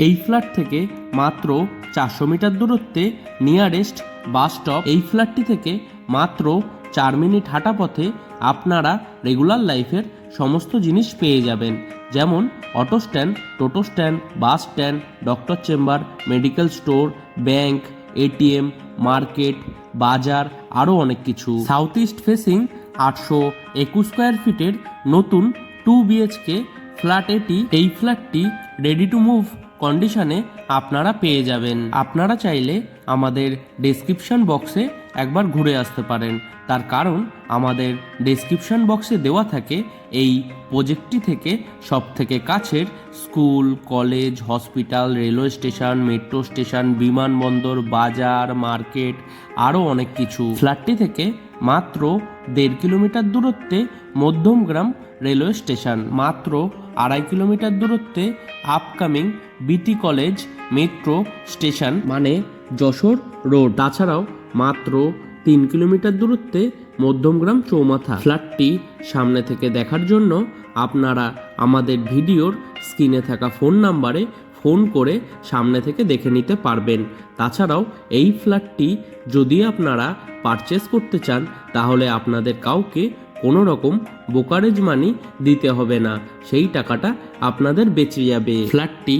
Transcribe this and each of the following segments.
এই ফ্ল্যাট থেকে মাত্র 400 মিটার দূরত্বে নিয়ারেস্ট বাস স্টপ। এই ফ্ল্যাটটি থেকে মাত্র 4 মিনিট হাঁটা পথে আপনারা রেগুলার লাইফের সমস্ত জিনিস পেয়ে যাবেন, যেমন auto stand, toto stand, bus stand, doctor chamber, medical store, bank, ATM, market, বাজার, আরও অনেক কিছু। সাউথ ইস্ট ফেসিং 821 স্কোয়ার ফিটের নতুন 2 BHK ফ্ল্যাট এটি। এই ফ্ল্যাটটি রেডি টু মুভ কন্ডিশনে আপনারা পেয়ে যাবেন। আপনারা চাইলে আমাদের ডেসক্রিপশন বক্সে একবার ঘুরে আসতে পারেন, তার কারণ আমাদের ডেসক্রিপশন বক্সে দেওয়া থাকে এই প্রজেক্টটি থেকে সবথেকে কাছের school, college, hospital, railway station, metro station, বিমানবন্দর, বাজার, মার্কেট, আরও অনেক কিছু। ফ্ল্যাটটি থেকে মাত্র 1.5 কিলোমিটার দূরত্বে মধ্যমগ্রাম রেলওয়ে স্টেশন, মাত্র 2.5 কিলোমিটার দূরত্বে আপকামিং বিটি কলেজ মেট্রো স্টেশন মানে যশোর রোড, তাছাড়াও মাত্র 3 কিলোমিটার দূরত্বে মধ্যমগ্রাম চৌমাথা। ফ্ল্যাটটি সামনে থেকে দেখার জন্য আপনারা আমাদের ভিডিওর স্ক্রিনে থাকা ফোন নাম্বারে ফোন করে সামনে থেকে দেখে নিতে পারবেন। তাছাড়াও এই ফ্ল্যাটটি যদি আপনারা পারচেস করতে চান তাহলে আপনাদের কাউকে কোনো রকম ব্রোকারেজ মানি দিতে হবে না, সেই টাকাটা আপনাদের বেঁচে যাবে। ফ্ল্যাটটি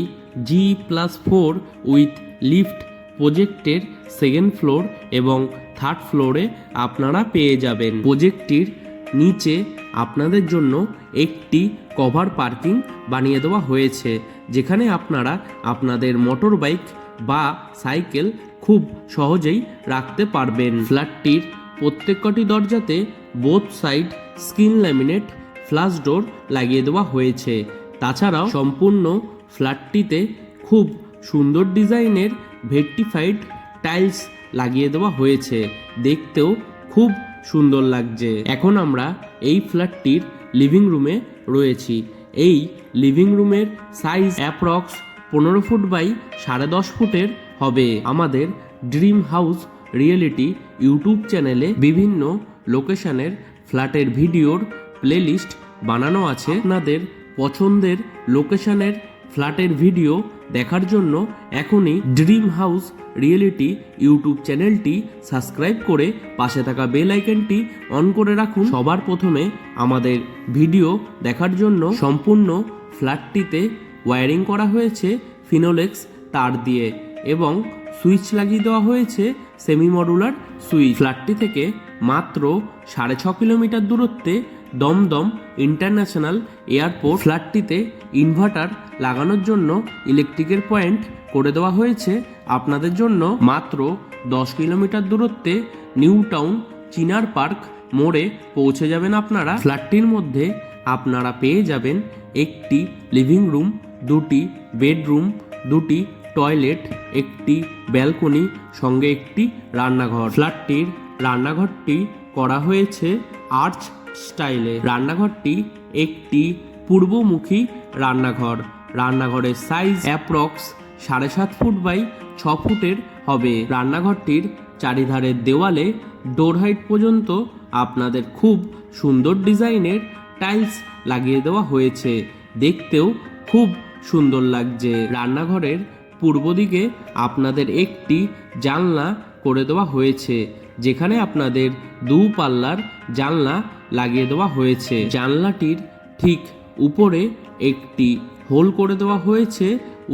G+4 উইথ লিফট প্রজেক্টের 2nd ফ্লোর এবং 3rd ফ্লোরে আপনারা পেয়ে যাবেন। প্রজেক্টটির নিচে আপনাদের জন্য একটি কভার পার্কিং বানিয়ে দেওয়া হয়েছে, যেখানে আপনারা আপনাদের মোটর বাইক বা সাইকেল খুব সহজেই রাখতে পারবেন। ফ্ল্যাটটির প্রত্যেকটি দরজাতে both side screen laminate flush door লাগিয়ে দেওয়া হয়েছে। তাছাড়াও সম্পূর্ণ ফ্ল্যাটটিতে খুব সুন্দর ডিজাইনের ভেট্টিফাইড টাইলস লাগিয়ে দেওয়া হয়েছে, দেখতেও খুব সুন্দর লাগছে। এখন আমরা এই ফ্ল্যাটটির লিভিং রুমে রয়েছি। এই লিভিং রুমের সাইজ অ্যাপ্রক্স 15 ফুট বাই 10.5 ফুটের হবে। আমাদের ড্রিম হাউস রিয়েলিটি ইউটিউব চ্যানেলে বিভিন্ন লোকেশনের ফ্ল্যাটের ভিডিওর প্লেলিস্ট বানানো আছে। আপনাদের পছন্দের লোকেশনের ফ্ল্যাটের ভিডিও দেখার জন্য এখনই ড্রিম হাউস রিয়েলিটি ইউটিউব চ্যানেলটি সাবস্ক্রাইব করে পাশে থাকা বেল আইকনটি অন করে রাখুন। সবার প্রথমে আমাদের ভিডিও দেখার জন্য সম্পূর্ণ ফ্ল্যাটটিতে ওয়্যারিং করা হয়েছে ফিনোলেক্স তার দিয়ে এবং সুইচ লাগিয়ে দেওয়া হয়েছে সেমি মডুলার সুইচ। ফ্ল্যাটটি থেকে মাত্র 6.5 কিলোমিটার দূরত্বে দমদম ইন্টারন্যাশনাল এয়ারপোর্ট। ফ্ল্যাটটিতে ইনভার্টার লাগানোর জন্য ইলেকট্রিকের পয়েন্ট করে দেওয়া হয়েছে আপনাদের জন্য। মাত্র 10 কিলোমিটার দূরত্বে নিউ টাউন চিনার পার্ক মোড়ে পৌঁছে যাবেন আপনারা। ফ্ল্যাটটির মধ্যে আপনারা পেয়ে যাবেন একটি লিভিং রুম, 2টি বেডরুম, 2টি টয়লেট, একটি ব্যালকনি, সঙ্গে একটি রান্নাঘর। ফ্ল্যাটটির রান্নাঘরটি করা হয়েছে আর্চ স্টাইলে। রান্নাঘরটি একটি পূর্বমুখী রান্নাঘর। রান্নাঘরের সাইজ অ্যাপ্রক্স 7.5 ফুট বাই 6 ফুটের হবে। রান্নাঘরটির চারিধারের দেওয়ালে ডোর হাইট পর্যন্ত আপনাদের খুব সুন্দর ডিজাইনের টাইলস লাগিয়ে দেওয়া হয়েছে, দেখতেও খুব সুন্দর লাগছে। রান্নাঘরের পূর্ব দিকে আপনাদের একটি জানলা করে দেওয়া হয়েছে, যেখানে আপনাদের 2 পাল্লার জানলা লাগিয়ে দেওয়া হয়েছে। জানলাটির ঠিক উপরে একটি হোল করে দেওয়া হয়েছে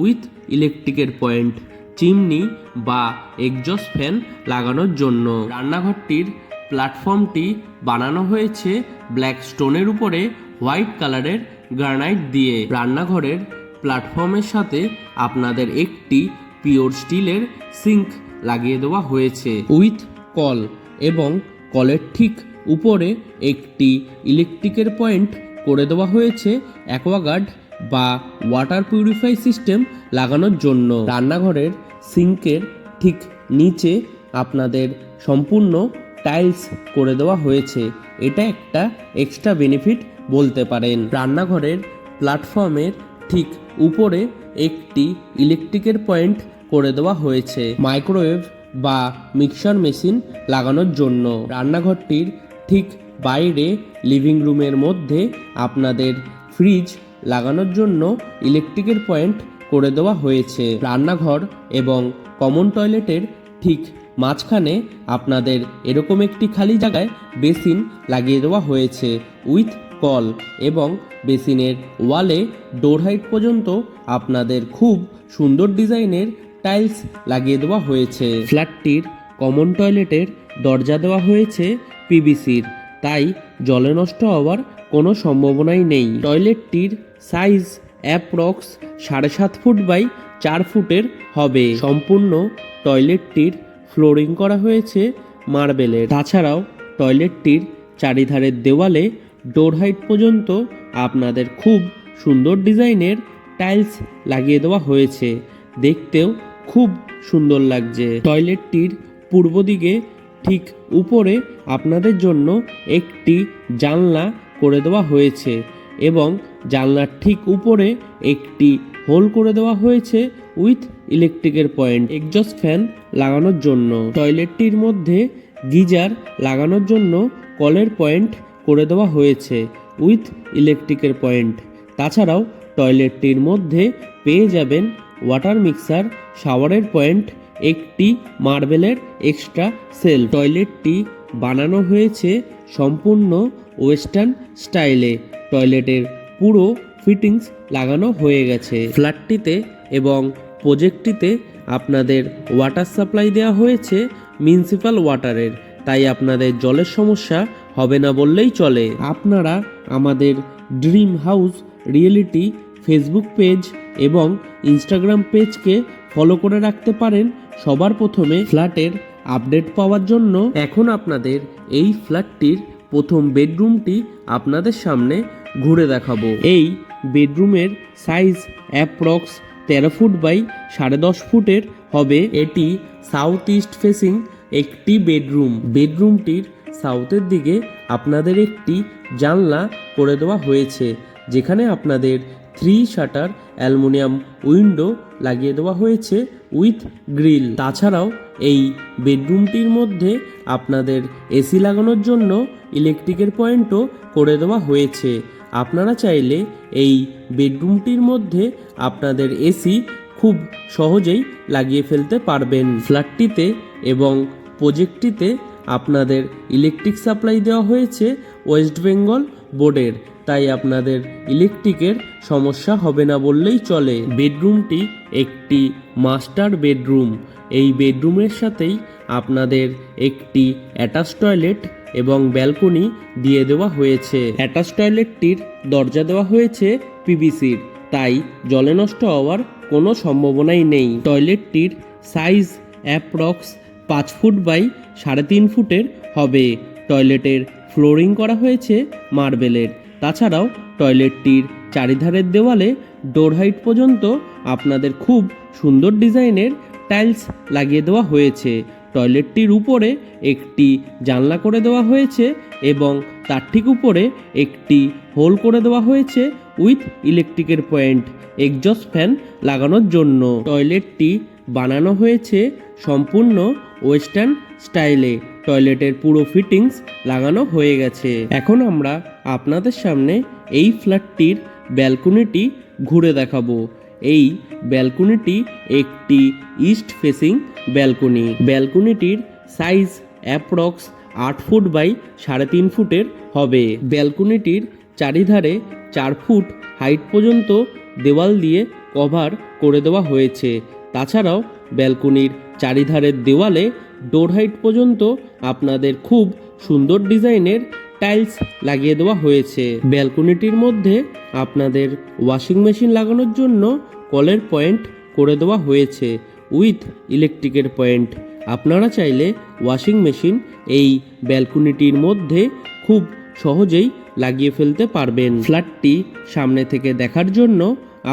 উইথ ইলেকট্রিকের পয়েন্ট, চিমনি বা এক্সজস্ট ফ্যান লাগানোর জন্য। রান্নাঘরটির প্ল্যাটফর্মটি বানানো হয়েছে ব্ল্যাক স্টোনের উপরে হোয়াইট কালারের গ্রানাইট দিয়ে। রান্নাঘরের প্ল্যাটফর্মের সাথে আপনাদের একটি পিওর স্টিলের সিঙ্ক লাগিয়ে দেওয়া হয়েছে উইথ কল, এবং কলের ঠিক উপরে একটি ইলেকট্রিকের পয়েন্ট করে দেওয়া হয়েছে অ্যাকোয়াগার্ড বা ওয়াটার পিউরিফাই সিস্টেম লাগানোর জন্য। রান্নাঘরের সিঙ্কের ঠিক নিচে আপনাদের সম্পূর্ণ টাইলস করে দেওয়া হয়েছে, এটা একটা এক্সট্রা বেনিফিট বলতে পারেন। রান্নাঘরের প্ল্যাটফর্মের ঠিক উপরে একটি ইলেকট্রিকের পয়েন্ট করে দেওয়া হয়েছে মাইক্রোওয়েভ বা মিক্সার মেশিন লাগানোর জন্য। রান্নাঘরটির ঠিক বাইরে লিভিং রুমের মধ্যে আপনাদের ফ্রিজ লাগানোর জন্য ইলেকট্রিকের পয়েন্ট করে দেওয়া হয়েছে। রান্নাঘর এবং কমন টয়লেটের ঠিক মাঝখানে আপনাদের এরকম একটি খালি জায়গায় বেসিন লাগিয়ে দেওয়া হয়েছে উইথ কল, এবং বেসিনের ওয়ালে ডোর হাইট পর্যন্ত আপনাদের খুব সুন্দর ডিজাইনের টাইলস লাগিয়ে দেওয়া হয়েছে। ফ্ল্যাটটির কমন টয়লেটের দরজা দেওয়া হয়েছে পিভিসির, তাই জলে নষ্ট হওয়ার কোনো সম্ভাবনাই নেই। টয়লেটটির সাইজ অ্যাপ্রক্স 7.5 ফুট বাই 4 ফুটের হবে। সম্পূর্ণ টয়লেটটির ফ্লোরিং করা হয়েছে মার্বেলের। তাছাড়াও টয়লেটটির চারিধারের দেওয়ালে ডোর হাইট পর্যন্ত আপনাদের খুব সুন্দর ডিজাইনের টাইলস লাগিয়ে দেওয়া হয়েছে, দেখতেও খুব সুন্দর লাগছে। টয়লেটটির পূর্ব দিকে ঠিক উপরে আপনাদের জন্য একটি জানলা করে দেওয়া হয়েছে, এবং জানলার ঠিক উপরে একটি হোল করে দেওয়া হয়েছে উইথ ইলেকট্রিকের পয়েন্ট এক্সজস্ট ফ্যান লাগানোর জন্য। টয়লেটটির মধ্যে গিজার লাগানোর জন্য কলের পয়েন্ট করে দেওয়া হয়েছে উইথ ইলেকট্রিকের পয়েন্ট। তাছাড়াও টয়লেটটির মধ্যে পেয়ে যাবেন ওয়াটার মিক্সার, শাওয়ারের পয়েন্ট, একটি মার্বেলের এক্সট্রা সেল। টয়লেটটি বানানো হয়েছে সম্পূর্ণ ওয়েস্টার্ন স্টাইলে। টয়লেটের পুরো ফিটিংস লাগানো হয়ে গেছে। ফ্ল্যাটটিতে এবং প্রজেক্টটিতে আপনাদের ওয়াটার সাপ্লাই দেওয়া হয়েছে মিউনিসিপ্যাল ওয়াটারের, তাই আপনাদের জলের সমস্যা হবে না বললেই চলে। আপনারা আমাদের dream house reality Facebook page এবং ইনস্টাগ্রাম পেজকে ফলো করে রাখতে পারেন সবার প্রথমে ফ্ল্যাটের আপডেট পাওয়ার জন্য। এখন আপনাদের এই ফ্ল্যাটটির প্রথম বেডরুমটি আপনাদের সামনে ঘুরে দেখাবো। এই বেডরুমের সাইজ অ্যাপ্রক্স 13 ফুট বাই 10.5 ফুটের হবে। এটি সাউথ ইস্ট ফেসিং একটি বেডরুম। বেডরুমটির সাউথের দিকে আপনাদের একটি জানলা করে দেওয়া হয়েছে, যেখানে আপনাদের 3 শাটার অ্যালুমিনিয়াম উইন্ডো লাগিয়ে দেওয়া হয়েছে উইথ গ্রিল। তাছাড়াও এই বেডরুমটির মধ্যে আপনাদের এসি লাগানোর জন্য ইলেকট্রিকের পয়েন্টও করে দেওয়া হয়েছে। আপনারা চাইলে এই বেডরুমটির মধ্যে আপনাদের এসি খুব সহজেই লাগিয়ে ফেলতে পারবেন। ফ্ল্যাটটিতে এবং প্রজেক্টটিতে আপনাদের ইলেকট্রিক সাপ্লাই দেওয়া হয়েছে ওয়েস্ট বেঙ্গল বোর্ডের, তাই আপনাদের ইলেকট্রিকের সমস্যা হবে না বললেই চলে। বেডরুমটি একটি মাস্টার বেডরুম। এই বেডরুমের সাথেই আপনাদের একটি অ্যাটাচ টয়লেট এবং ব্যালকনি দিয়ে দেওয়া হয়েছে। অ্যাটাচ টয়লেটটির দরজা দেওয়া হয়েছে পিভিসির, তাই জলে নষ্ট হওয়ার কোনো সম্ভাবনাই নেই। টয়লেটটির সাইজ অ্যাপ্রক্স 5 ফুট বাই 3.5 ফুটের হবে। টয়লেটের ফ্লোরিং করা হয়েছে মার্বেলের। তাছাড়াও টয়লেটটির চারিধারের দেওয়ালে ডোর হাইট পর্যন্ত আপনাদের খুব সুন্দর ডিজাইনের টাইলস লাগিয়ে দেওয়া হয়েছে। টয়লেটটির উপরে একটি জানলা করে দেওয়া হয়েছে, এবং তার ঠিক উপরে একটি হোল করে দেওয়া হয়েছে উইথ ইলেকট্রিকের পয়েন্ট এক্সজস্ট ফ্যান লাগানোর জন্য। টয়লেটটি বানানো হয়েছে সম্পূর্ণ ওয়েস্টার্ন স্টাইলে। টয়লেটের পুরো ফিটিংস লাগানো হয়ে গেছে। এখন আমরা আপনাদের সামনে এই ফ্ল্যাটটির ব্যালকনিটি ঘুরে দেখাবো। এই ব্যালকনিটি একটি ইস্ট ফেসিং ব্যালকনি। ব্যালকনিটির সাইজ অ্যাপ্রক্স 8 ফুট বাই 3.5 ফুটের হবে। ব্যালকনিটির চারিধারে 4 ফুট হাইট পর্যন্ত দেওয়াল দিয়ে কভার করে দেওয়া হয়েছে। তাছাড়াও ব্যালকনির চারিধারের দেওয়ালে ডোর হাইট পর্যন্ত আপনাদের খুব সুন্দর ডিজাইনের টাইলস লাগিয়ে দেওয়া হয়েছে। ব্যালকনিটির মধ্যে আপনাদের ওয়াশিং মেশিন লাগানোর জন্য কলের পয়েন্ট করে দেওয়া হয়েছে উইথ ইলেকট্রিকের পয়েন্ট। আপনারা চাইলে ওয়াশিং মেশিন এই ব্যালকনিটির মধ্যে খুব সহজেই লাগিয়ে ফেলতে পারবেন। ফ্ল্যাটটি সামনে থেকে দেখার জন্য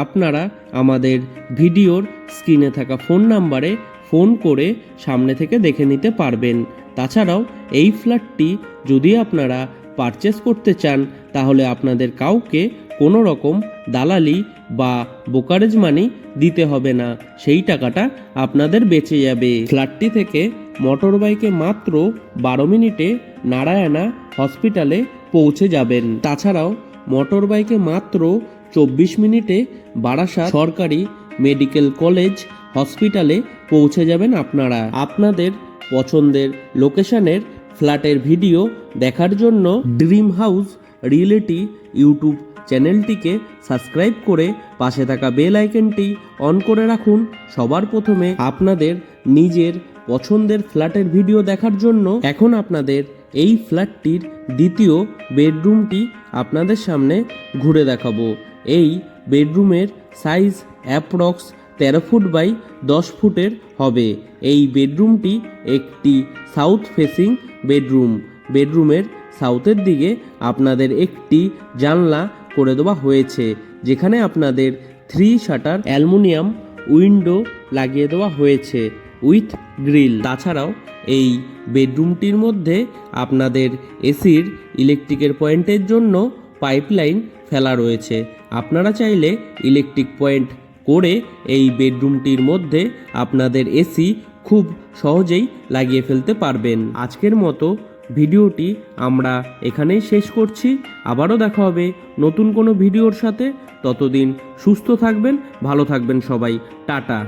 আপনারা আমাদের ভিডিওর স্ক্রিনে থাকা ফোন নাম্বারে ফোন করে সামনে থেকে দেখে নিতে পারবেন। তাছাড়াও এই ফ্ল্যাটটি যদি আপনারা পারচেস করতে চান, তাহলে আপনাদের কাউকে কোনো রকম দালালি বা ব্রোকারেজ মানি দিতে হবে না, সেই টাকাটা আপনাদের বেঁচে যাবে। ফ্ল্যাটটি থেকে মোটর বাইকে মাত্র 12 মিনিটে নারায়ণা হসপিটালে পৌঁছে যাবেন। তাছাড়াও মোটর বাইকে মাত্র 24 মিনিটে বারাসাত সরকারি মেডিকেল কলেজ, হসপিটালে পৌঁছে যাবেন আপনারা। আপনাদের পছন্দের লোকেশনের ফ্ল্যাটের ভিডিও দেখার জন্য ড্রিম হাউস রিয়েলিটি ইউটিউব চ্যানেলটিকে সাবস্ক্রাইব করে পাশে থাকা বেল আইকনটি অন করে রাখুন সবার প্রথমে আপনাদের নিজের পছন্দের ফ্ল্যাটের ভিডিও দেখার জন্য। এখন আপনাদের এই ফ্ল্যাটটির দ্বিতীয় বেডরুমটি আপনাদের সামনে ঘুরে দেখাবো। এই বেডরুমের সাইজ অ্যাপ্রক্স 13 ফুট বাই 10 ফুটের হবে। এই বেডরুমটি একটি সাউথ ফেসিং বেডরুম। বেডরুমের সাউথের দিকে আপনাদের একটি জানলা করে দেওয়া হয়েছে, যেখানে আপনাদের 3 শাটার অ্যালুমিনিয়াম উইন্ডো লাগিয়ে দেওয়া হয়েছে উইথ গ্রিল। তাছাড়াও এই বেডরুমটির মধ্যে আপনাদের এসির ইলেকট্রিকের পয়েন্টের জন্য পাইপলাইন ফেলা রয়েছে। আপনারা চাইলে ইলেকট্রিক পয়েন্ট করে এই বেডরুমটির মধ্যে আপনাদের এসি খুব সহজেই লাগিয়ে ফেলতে পারবেন। আজকের মতো ভিডিওটি আমরা এখানেই শেষ করছি। আবারও দেখা হবে নতুন কোনো ভিডিওর সাথে। ততদিন সুস্থ থাকবেন, ভালো থাকবেন সবাই। টাটা।